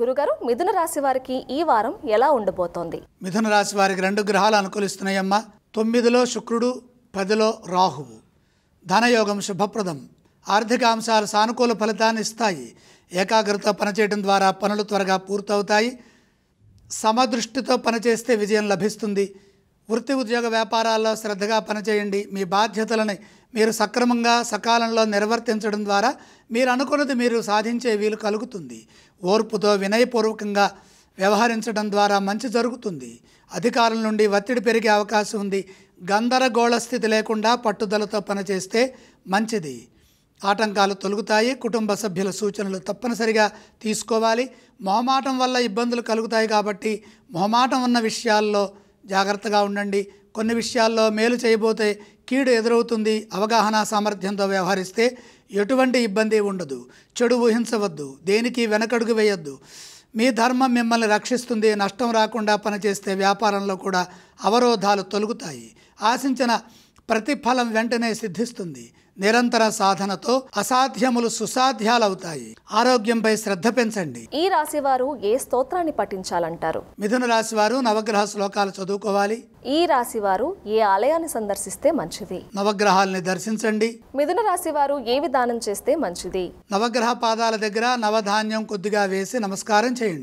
గురుగారు, మిథున రాశి వారికి ఈ వారం ఎలా ఉండబోతోంది? మిథున రాశి వారికి 2 గ్రహాలు అనుకూలిస్తున్నాయమ్మా. 9లో శుక్రుడు, 10లో రాహువు. ధనయోగం శుభప్రదం. ఆర్థిక అంశాలు సానుకూల ఫలితాన్ని ఇస్తాయి. ఏకాగ్రత పనిచేయడం ద్వారా పనులు త్వరగా పూర్తవుతాయి. సమదృష్టితో పనిచేస్తే విజయం లభిస్తుంది. వృత్తి ఉద్యోగ వ్యాపారాల్లో శ్రద్ధగా పనిచేయండి. మీ బాధ్యతలను మీరు సక్రమంగా సకాలంలో నిర్వర్తించడం ద్వారా మీరు అనుకున్నది మీరు సాధించే వీలు కలుగుతుంది. ఓర్పుతో వినయపూర్వకంగా వ్యవహరించడం ద్వారా మంచి జరుగుతుంది. అధికారుల నుండి ఒత్తిడి పెరిగే అవకాశం ఉంది. గందరగోళ స్థితి లేకుండా పట్టుదలతో పనిచేస్తే మంచిది. ఆటంకాలు తొలగుతాయి. కుటుంబ సభ్యుల సూచనలు తప్పనిసరిగా తీసుకోవాలి. మొహమాటం వల్ల ఇబ్బందులు కలుగుతాయి కాబట్టి మొహమాటం ఉన్న విషయాల్లో జాగ్రత్తగా ఉండండి. కొన్ని విషయాల్లో మేలు చేయబోతే కీడు ఎదురవుతుంది. అవగాహన సామర్థ్యంతో వ్యవహరిస్తే ఎటువంటి ఇబ్బంది ఉండదు. చెడు ఊహించవద్దు. దేనికి వెనకడుగు వేయొద్దు. మీ ధర్మం మిమ్మల్ని రక్షిస్తుంది. నష్టం రాకుండా పనిచేస్తే వ్యాపారంలో కూడా అవరోధాలు తొలగుతాయి. ఆశించిన ప్రతిఫలం వెంటనే సిద్ధిస్తుంది. నిరంతర సాధనతో అసాధ్యములు సుసాధ్యాలవుతాయి. ఆరోగ్యంపై శ్రద్ధ పెంచండి. ఈ రాశి వారు ఏ స్తోత్రాన్ని పఠించాలంటారు? మిథున రాశి వారు నవగ్రహ శ్లోకాలు చదువుకోవాలి. ఈ రాశి వారు ఏ ఆలయాన్ని సందర్శిస్తే మంచిది? నవగ్రహాలని దర్శించండి. మిథున రాశి వారు ఏ విధానం చేస్తే మంచిది? నవగ్రహ పాదాల దగ్గర నవధాన్యం కొద్దిగా వేసి నమస్కారం చేయండి.